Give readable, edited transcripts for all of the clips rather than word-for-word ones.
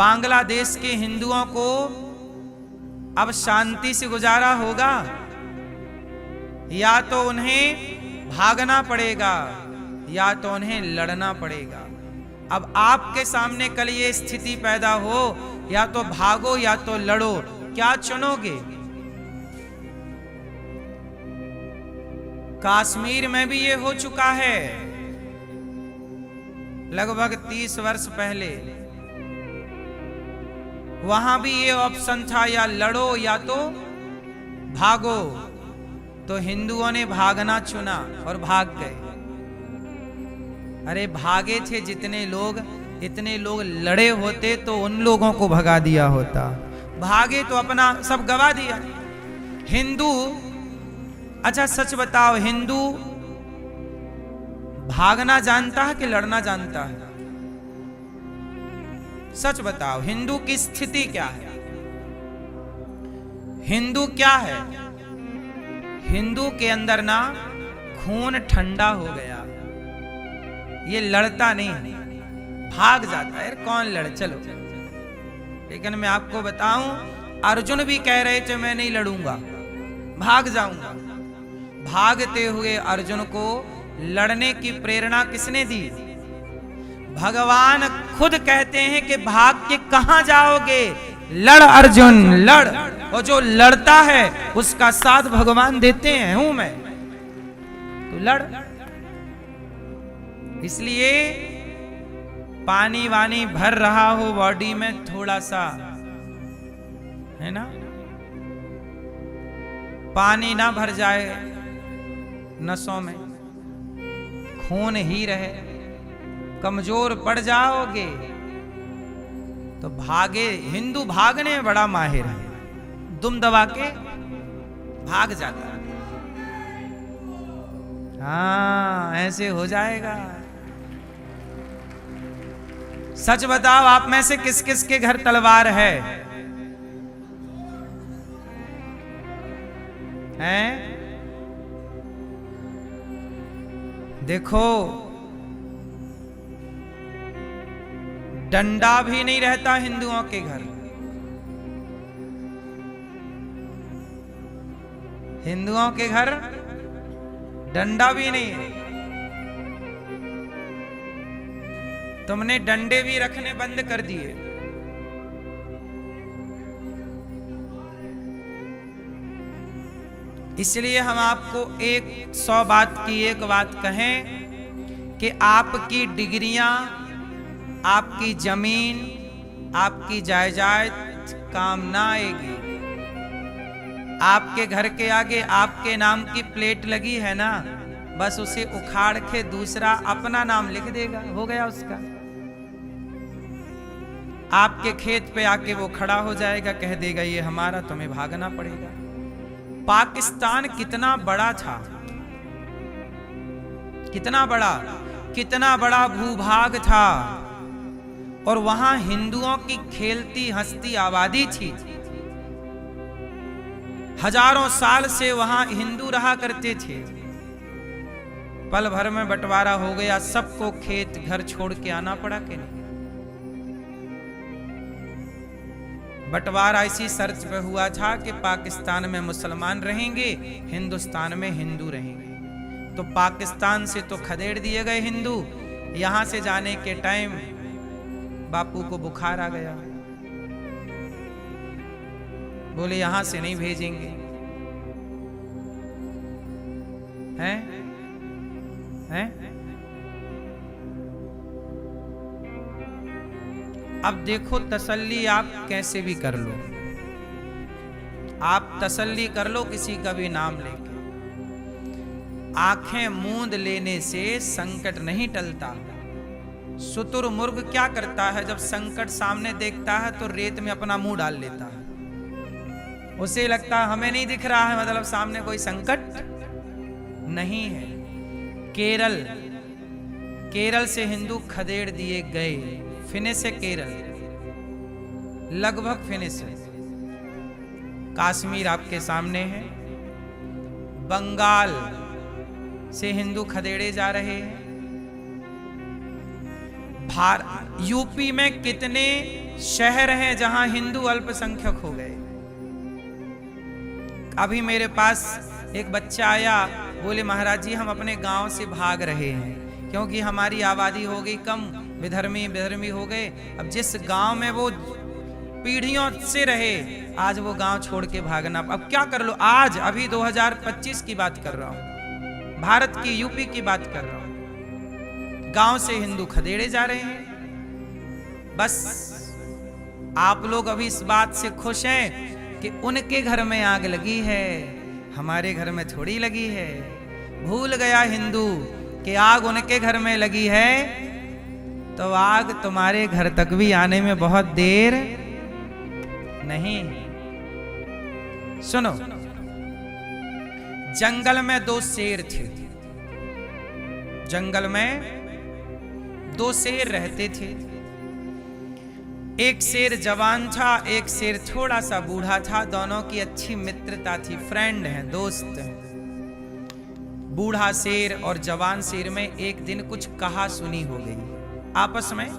बांग्लादेश के हिंदुओं को अब शांति से गुजारा होगा, या तो उन्हें भागना पड़ेगा या तो उन्हें लड़ना पड़ेगा। अब आपके सामने कल ये स्थिति पैदा हो, या तो भागो या तो लड़ो, क्या चुनोगे? कश्मीर में भी ये हो चुका है लगभग 30 वर्ष पहले। वहां भी ये ऑप्शन था, या लड़ो या तो भागो। तो हिंदुओं ने भागना चुना और भाग गए। अरे भागे थे जितने लोग, इतने लोग लड़े होते तो उन लोगों को भगा दिया होता। भागे तो अपना सब गवा दिया। हिंदू, अच्छा सच बताओ, हिंदू भागना जानता है कि लड़ना जानता है? सच बताओ, हिंदू की स्थिति क्या है? हिंदू क्या है? हिंदू के अंदर ना खून ठंडा हो गया। ये लड़ता नहीं, भाग जाता है। कौन लड़, चलो। लेकिन मैं आपको बताऊं, अर्जुन भी कह रहे थे मैं नहीं लड़ूंगा, भाग जाऊंगा। भागते हुए अर्जुन को लड़ने की प्रेरणा किसने दी? भगवान खुद कहते हैं कि भाग के कहां जाओगे, लड़ अर्जुन लड़। और जो लड़ता है उसका साथ भगवान देते हैं, हूं मैं, तो लड़। इसलिए पानी वानी भर रहा हो बॉडी में थोड़ा सा, है ना, पानी ना भर जाए नसों में, खून ही रहे, कमजोर पड़ जाओगे तो भागे। हिंदू भागने में बड़ा माहिर है, दुम दबा के भाग जाता है। हाँ, ऐसे हो जाएगा। सच बताओ, आप में से किस किस के घर तलवार है? हैं? देखो, डंडा भी नहीं रहता हिंदुओं के घर। हिंदुओं के घर डंडा भी नहीं है। तुमने डंडे भी रखने बंद कर दिए। इसलिए हम आपको 100 बात की एक बात कहें कि आपकी डिग्रियां, आपकी जमीन, आपकी जायदाद काम ना आएगी। आपके घर के आगे आपके नाम की प्लेट लगी है ना, बस उसे उखाड़ के दूसरा अपना नाम लिख देगा, हो गया उसका। आपके खेत पे आके वो खड़ा हो जाएगा, कह देगा ये हमारा, तुम्हें भागना पड़ेगा। पाकिस्तान कितना बड़ा था, कितना बड़ा भूभाग था, और वहां हिंदुओं की खेलती हंसती आबादी थी। हजारों साल से वहां हिंदू रहा करते थे। पल भर में बंटवारा हो गया, सबको खेत घर छोड़ के आना पड़ा कि नहीं? बंटवारा इसी शर्त पे हुआ था कि पाकिस्तान में मुसलमान रहेंगे, हिंदुस्तान में हिंदू रहेंगे। तो पाकिस्तान से तो खदेड़ दिए गए हिंदू। यहां से जाने के टाइम बापू को बुखार आ गया, बोले यहां से नहीं भेजेंगे। हैं? अब देखो, तसल्ली आप कैसे भी कर लो, आप तसल्ली कर लो किसी का भी नाम लेके। आंखें मूंद लेने से संकट नहीं टलता। शुतुरमुर्ग क्या करता है, जब संकट सामने देखता है तो रेत में अपना मुंह डाल लेता है। उसे लगता है हमें नहीं दिख रहा है, मतलब सामने कोई संकट नहीं है। केरल से हिंदू खदेड़ दिए गए। फिनिश है केरल, लगभग फिनिश है। कश्मीर आपके सामने है। बंगाल से हिंदू खदेड़े जा रहे हैं। यूपी में कितने शहर हैं जहां हिंदू अल्पसंख्यक हो गए। अभी मेरे पास एक बच्चा आया, बोले महाराज जी हम अपने गांव से भाग रहे हैं क्योंकि हमारी आबादी हो गई कम, विधर्मी हो गए। अब जिस गांव में वो पीढ़ियों से रहे, आज वो गांव छोड़ के भागना, अब क्या कर लो। आज अभी 2025 की बात कर रहा हूं, भारत की यूपी की बात कर रहा हूं। गांव से हिंदू खदेड़े जा रहे हैं। बस आप लोग अभी इस बात से खुश हैं कि उनके घर में आग लगी है, हमारे घर में थोड़ी लगी है। भूल गया हिंदू कि आग उनके घर में लगी है तो आग तुम्हारे घर तक भी आने में बहुत देर नहीं। सुनो, जंगल में 2 शेर थे। जंगल में 2 शेर रहते थे। एक शेर जवान था, एक शेर थोड़ा सा बूढ़ा था। दोनों की अच्छी मित्रता थी, फ्रेंड हैं, दोस्त हैं। बूढ़ा शेर और जवान शेर में एक दिन कुछ कहा सुनी हो गई, आपस में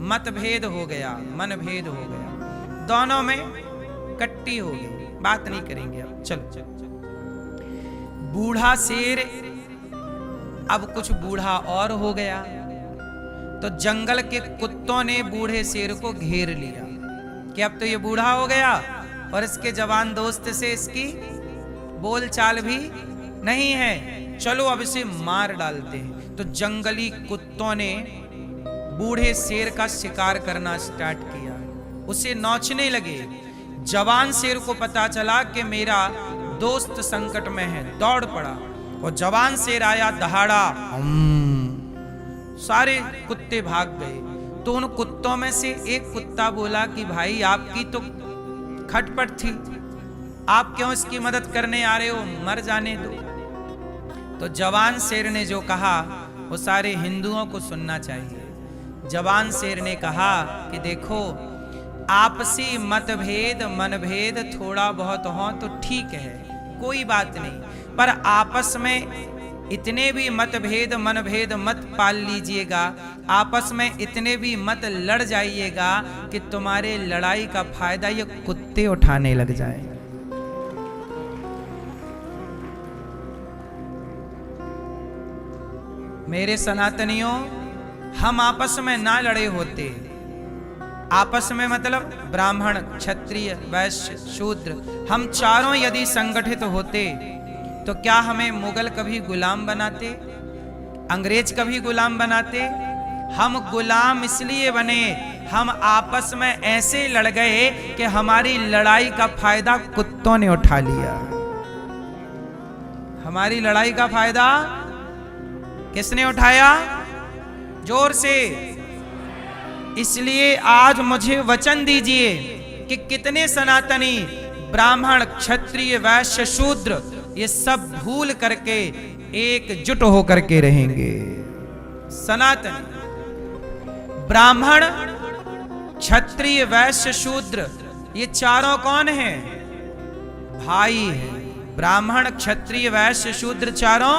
मतभेद हो गया, मनभेद हो गया, दोनों में कट्टी हो गई। बात नहीं करेंगे अब, चलो। बूढ़ा शेर अब कुछ बूढ़ा और हो गया तो जंगल के कुत्तों ने बूढ़े शेर को घेर लिया कि अब तो ये बूढ़ा हो गया और इसके जवान दोस्त से इसकी बोलचाल भी नहीं है, चलो अब इसे मार डालते हैं। तो जंगली कुत्तों ने बूढ़े शेर का शिकार करना स्टार्ट किया, उसे नोचने लगे। जवान शेर को पता चला कि मेरा दोस्त संकट में है, दौड़ पड़ा और जवान शेर आया दहाड़ा, सारे कुत्ते भाग गए। तो उन कुत्तों में से एक कुत्ता बोला कि भाई आपकी तो खटपट थी, आप क्यों इसकी मदद करने आ रहे हो, मर जाने दो। तो जवान शेर ने जो कहा वो सारे हिंदुओं को सुनना चाहिए। जवान शेर ने कहा कि देखो, आपसी मतभेद मनभेद थोड़ा बहुत हो तो ठीक है, कोई बात नहीं, पर आपस में इतने भी मतभेद मनभेद मत पाल लीजिएगा, आपस में इतने भी मत लड़ जाइएगा कि तुम्हारे लड़ाई का फायदा ये कुत्ते उठाने लग जाए। मेरे सनातनियों, हम आपस में ना लड़े होते, आपस में मतलब ब्राह्मण क्षत्रिय वैश्य शूद्र, हम चारों यदि संगठित होते तो क्या हमें मुगल कभी गुलाम बनाते, अंग्रेज कभी गुलाम बनाते? हम गुलाम इसलिए बने, हम आपस में ऐसे लड़ गए कि हमारी लड़ाई का फायदा कुत्तों ने उठा लिया। हमारी लड़ाई का फायदा किसने उठाया? जोर से। इसलिए आज मुझे वचन दीजिए कि कितने सनातनी ब्राह्मण क्षत्रिय वैश्य शूद्र ये सब भूल करके एकजुट होकर के रहेंगे। सनातनी ब्राह्मण क्षत्रिय वैश्य शूद्र ये चारों कौन हैं? भाई हैं। ब्राह्मण क्षत्रिय वैश्य शूद्र चारों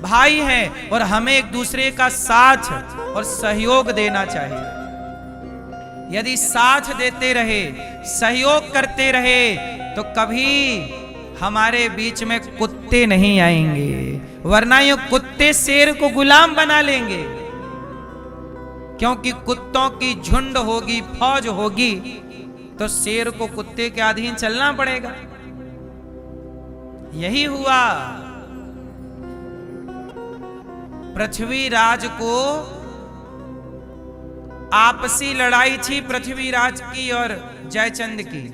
भाई हैं और हमें एक दूसरे का साथ और सहयोग देना चाहिए। यदि साथ देते रहे, सहयोग करते रहे तो कभी हमारे बीच में कुत्ते नहीं आएंगे, वरना ये कुत्ते शेर को गुलाम बना लेंगे। क्योंकि कुत्तों की झुंड होगी, फौज होगी, तो शेर को कुत्ते के अधीन चलना पड़ेगा। यही हुआ। पृथ्वीराज को आपसी लड़ाई थी, पृथ्वीराज की और जयचंद की।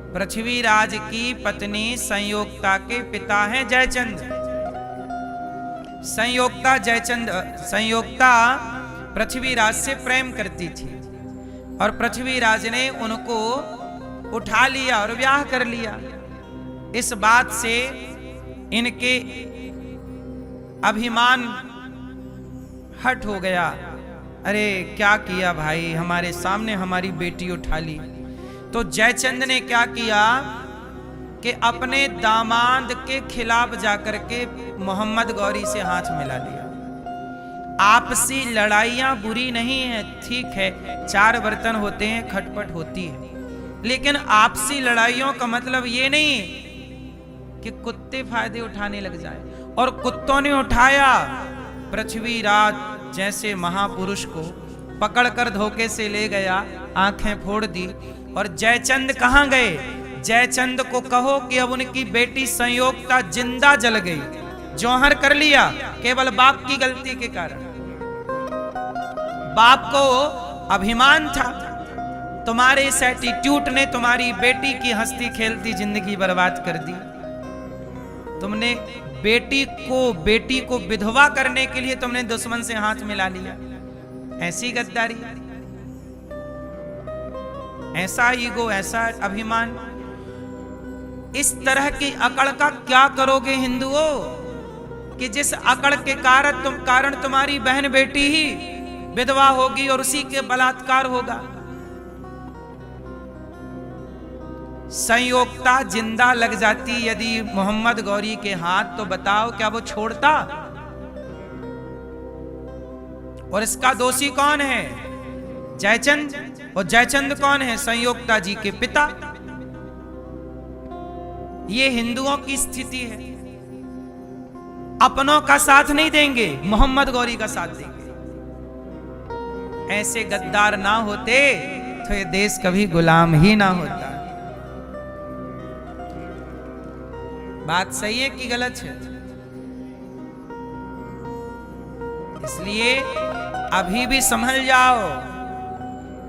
पृथ्वीराज की पत्नी संयोक्ता के पिता हैं जयचंद। संयोक्ता पृथ्वीराज से प्रेम करती थी और पृथ्वीराज ने उनको उठा लिया और ब्याह कर लिया। इस बात से इनके अभिमान हट हो गया। अरे क्या किया भाई, हमारे सामने हमारी बेटी उठा ली। तो जयचंद ने क्या किया कि अपने दामाद के खिलाफ जाकर के मोहम्मद गौरी से हाथ मिला लिया। आपसी लड़ाइयां बुरी नहीं है, ठीक है, चार बर्तन होते हैं, खटपट होती है, लेकिन आपसी लड़ाइयों का मतलब ये नहीं कि कुत्ते फायदे उठाने लग जाए। और कुत्तों ने उठाया। पृथ्वीराज जैसे महापुरुष को पकड़कर धोखे से ले गया, आंखें फोड़ दी। और जयचंद कहां गए? जयचंद को कहो कि अब उनकी बेटी संयोगता जिंदा जल गई, जौहर कर लिया, केवल बाप की गलती के कारण। बाप को अभिमान था, तुम्हारे इस एटीट्यूड ने तुम्हारी बेटी की हंसती खेलती जिंदगी बर्बाद कर दी। तुमने बेटी को विधवा करने के लिए तुमने दुश्मन से हाथ मिला लिया। ऐसी गद्दारी, ऐसा ईगो, ऐसा अभिमान। इस तरह की अकड़ का क्या करोगे हिंदुओं, कि जिस अकड़ के कारण तुम्हारी बहन बेटी ही विधवा होगी और उसी के बलात्कार होगा। संयोगता जिंदा लग जाती यदि मोहम्मद गौरी के हाथ, तो बताओ क्या वो छोड़ता? और इसका दोषी कौन है? जयचंद। और जयचंद कौन है? संयोगता जी के पिता। ये हिंदुओं की स्थिति है। अपनों का साथ नहीं देंगे, मोहम्मद गौरी का साथ देंगे। ऐसे गद्दार ना होते तो ये देश कभी गुलाम ही ना होता। बात सही है कि गलत है? इसलिए अभी भी संभल जाओ।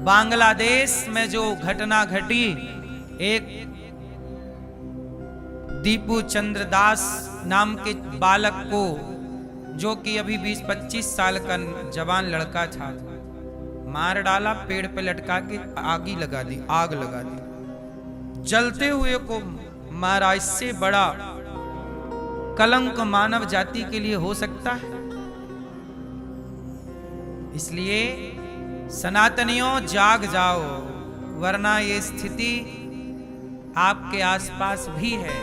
बांग्लादेश में जो घटना घटी, एक दीपू चंद्र दास नाम के बालक को, जो कि अभी 20-25 साल का जवान लड़का था, मार डाला, पेड़ पे लटका के आग लगा दी, जलते हुए को मारा। इससे बड़ा कलंक मानव जाति के लिए हो सकता है? इसलिए सनातनियों जाग जाओ, वरना ये स्थिति आपके आसपास भी है।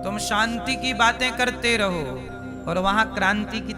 तुम शांति की बातें करते रहो और वहां क्रांति की